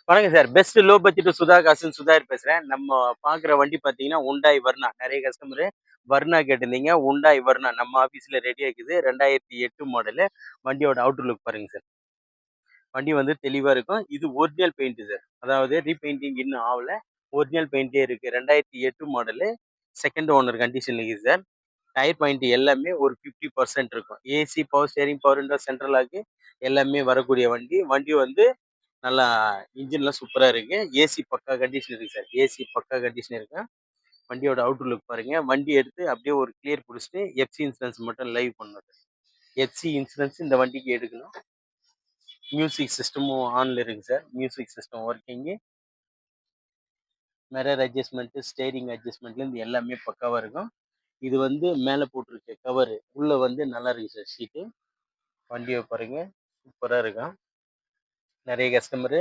வணக்கம் sir. Best low budget Sudha காசுன்னு சுதாகர் பேசுறேன். நம்ம பார்க்குற வண்டி பார்த்தீங்கன்னா, ஹூண்டாய் வர்னா. நெறைய கஸ்டமரு வர்னா கேட்டிருந்தீங்க. ஹூண்டாய் வர்னா நம்ம ஆஃபீஸ்ல ரெடியா இருக்குது. 2008 மாடலு. வண்டியோட அவுட்டர் லுக் பாருங்க சார். வண்டி வந்து தெளிவா இருக்கும். இது ஒரிஜினல் பெயிண்ட் சார். அதாவது ரீபெயிண்டிங் இன்னும் ஆவல. ஒரிஜினல் பெயிண்டே இருக்கு. 2008 மாடலு. செகண்ட் ஓனர் கண்டிஷன்ல இருக்குது சார். டயர் பாயிண்ட் எல்லாமே ஒரு 50% இருக்கும். AC, power steering, power window, central lock எல்லாமே வரக்கூடிய வண்டி. வண்டி வந்து நல்லா இன்ஜின்லாம் சூப்பரா இருக்கு. ஏசி பக்கா கண்டிஷன் இருக்கு சார். ஏசி பக்கா கண்டிஷன் இருக்கு. வண்டியோட அவுட்டர் லுக் பாருங்க. வண்டி எடுத்து அப்படியே ஒரு கிளியர் புடிச்சுட்டு எஃப்சி இன்சூரன்ஸ் மட்டும் லைவ் பண்ணணும் சார். எஃப்சி இன்சூரன்ஸ் இந்த வண்டிக்கு எடுக்கணும். மியூசிக் சிஸ்டமும் ஆன்ல இருக்கு sir. Music system working. Mirror adjustment, steering அட்ஜஸ்ட்மெண்ட்லேருந்து எல்லாமே பக்காவா இருக்கும். இது வந்து மேலே போட்டிருக்க கவரு உள்ள வந்து நல்லா இருக்கு சார் சீட்டு. வண்டியை பாருங்க சூப்பரா இருக்கும். நிறைய கஸ்டமரு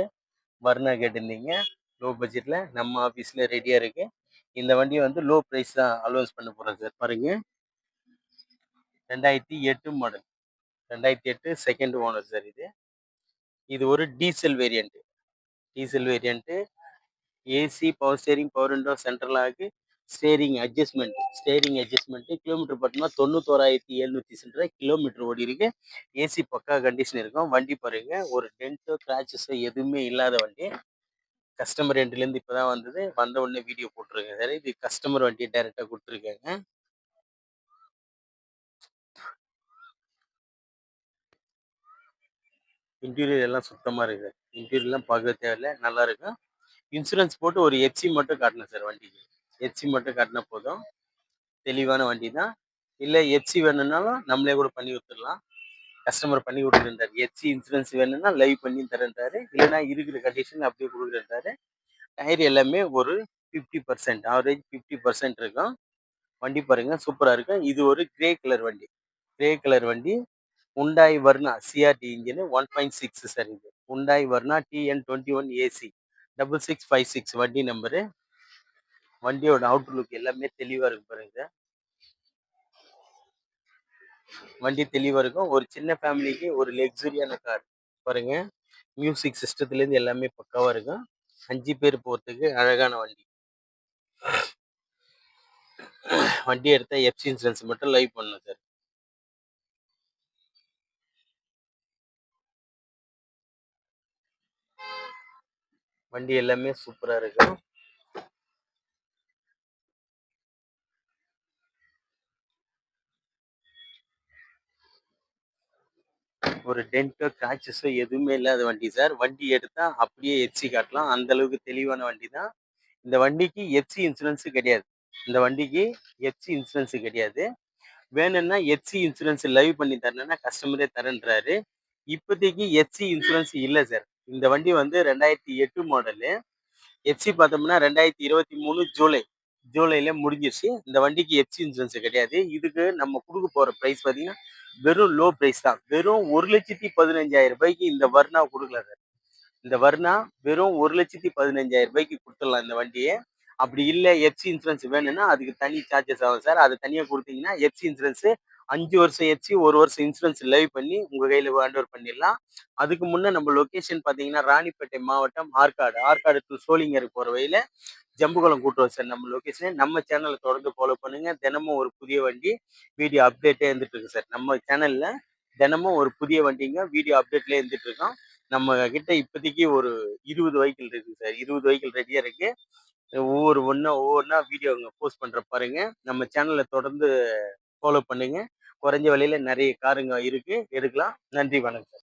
வர்ணா கேட்டிருந்தீங்க. லோ பட்ஜெட்ல நம்ம ஆஃபீஸ்ல ரெடியா இருக்கு. இந்த வண்டியை வந்து லோ பிரைஸ் தான் அலோன்ஸ் பண்ண போறோம் சார். பாருங்க 2008 மாடல். 2008 செகண்ட் ஓனர் சார் இது. இது ஒரு diesel variant. Diesel variant. AC, power steering, power window, central lock, steering adjustment kilometre பார்த்தோம்னா 91,700 சில்லற கிலோமீட்டர் ஓடி இருக்கு. ஏசி பக்கா கண்டிஷன் இருக்கும். வண்டி பாருங்க ஒரு டென்ட்டோ கிராச்சஸோ எதுவுமே இல்லாத வண்டி. கஸ்டமர் எண்ட்லேருந்து இப்போ தான் வந்தது. வந்த உடனே வீடியோ போட்டிருக்கேன் சார். இது கஸ்டமர் வண்டியை டைரெக்டாக கொடுத்துருக்காங்க. இன்டீரியர் எல்லாம் சுத்தமாக இருக்குது. இன்டீரியர்லாம் பார்க்க தேவையில்லை, நல்லா இருக்கும். இன்சூரன்ஸ் போட்டு ஒரு எஃப்சி மட்டும் காட்டணும் சார் வண்டிக்கு. எஃப்சி மட்டும் காட்டினா போதும். தெளிவான வண்டி தான். இல்லை எஃப்சி வேணும்னாலும் நம்மளே கூட பண்ணி கொடுத்துடலாம். கஸ்டமர் பண்ணி கொடுக்குறேன்றாரு. எஃப்சி இன்சூரன்ஸ் வேணும்னா லைவ் பண்ணி தரேன்றாரு. இல்லைன்னா இருக்கிற கண்டிஷன் அப்படியே கொடுக்குறேன்றாரு. டயர் எல்லாமே ஒரு 50%, ஆவரேஜ் 50% இருக்கும். வண்டி பாருங்க சூப்பரா இருக்கு. இது ஒரு கிரே கலர் வண்டி. கிரே கலர் வண்டி. Hyundai Verna CRDi engine 1.6 sir இது. ஹுண்டாய் வர்னா TN21 AC 6656 வண்டி நம்பரு. வண்டியோட அவுட் லுக் எல்லாமே தெளிவா இருக்கு பாருங்க. வண்டி தெளிவா இருக்கும். ஒரு சின்ன ஃபேமிலிக்கு ஒரு லக்ஸுரியான கார் பாருங்க. மியூசிக் சிஸ்டத்துல இருந்து எல்லாமே பக்காவா இருக்கும். 5 பேர் போறதுக்கு அழகான வண்டி. வண்டி எடுத்தா எஃப்சி இன்சூரன்ஸ் மட்டும் லைவ் பண்ணணும் சார். வண்டி எல்லாமே சூப்பரா இருக்கும். ஒரு டென்ட்டோ கிராச்சஸோ எதுவுமே இல்லாத வண்டி சார். வண்டி எடுத்தா அப்படியே எஃப்சி காட்டலாம். அந்த அளவுக்கு தெளிவான வண்டி தான். இந்த வண்டிக்கு எஃப்சி இன்சூரன்ஸ் கிடையாது. இந்த வண்டிக்கு எஃப்சி இன்சூரன்ஸ் கிடையாது. வேணும்னா எஃப்சி இன்சூரன்ஸ் லைவ் பண்ணி தரணும்னா கஸ்டமரே தரேன்றாரு. இப்போதைக்கு எஃப்சி இன்சூரன்ஸ் இல்லை சார். இந்த வண்டி வந்து 2008 மாடலு. எஃப்சி பார்த்தோம்னா 2023 ஜூலைல முடிஞ்சிருச்சு. இந்த வண்டிக்கு எஃப்சி இன்சூரன்ஸ் கிடையாது. இதுக்கு நம்ம கொடுக்க போற பிரைஸ் பார்த்தீங்கன்னா வெறும் லோ பிரைஸ் தான். வெறும் 1,15,000 இந்த வர்ணா கொடுக்கலாம் சார். இந்த வர்ணா வெறும் 1,15,000 கொடுத்துடலாம் இந்த வண்டியை. அப்படி இல்லை எஃப்சி இன்சூரன்ஸ் வேணும்னா அதுக்கு தனி சார்ஜஸ் ஆகும் சார். அது தனியாக கொடுத்தீங்கன்னா எஃப்சி இன்சூரன்ஸ் 5 வருஷம் எஃப்சி 1 வருஷம் இன்சூரன்ஸ் லைவ் பண்ணி உங்க கையில ஹேண்ட் ஓவர் பண்ணிடலாம். அதுக்கு முன்னே நம்ம லொகேஷன் பார்த்தீங்கன்னா ராணிப்பேட்டை மாவட்டம் ஆற்காடு டு சோளிங்கர் போற வழியில ஜம்புகுளம் கூட்டுறோம் சார் நம்ம லொகேஷன். நம்ம சேனலை தொடர்ந்து ஃபாலோ பண்ணுங்க. தினமும் ஒரு புதிய வண்டி வீடியோ அப்டேட்டே இருந்துட்டு இருக்கு சார். நம்ம சேனல்ல தினமும் ஒரு புதிய வண்டிங்க வீடியோ அப்டேட்லேயே இருந்துட்டு இருக்கோம். நம்ம கிட்ட இப்போதைக்கு ஒரு 20 வெஹிக்கிள் இருக்கு சார். 20 வெஹிக்கிள் ரெடியா இருக்கு. ஒவ்வொன்றா வீடியோங்க போஸ்ட் பண்ற பாருங்க. நம்ம சேனலை தொடர்ந்து ஃபாலோ பண்ணுங்க. குறைஞ்ச விலையில நிறைய காருங்க இருக்கு, எடுக்கலாம். நன்றி, வணக்கம்.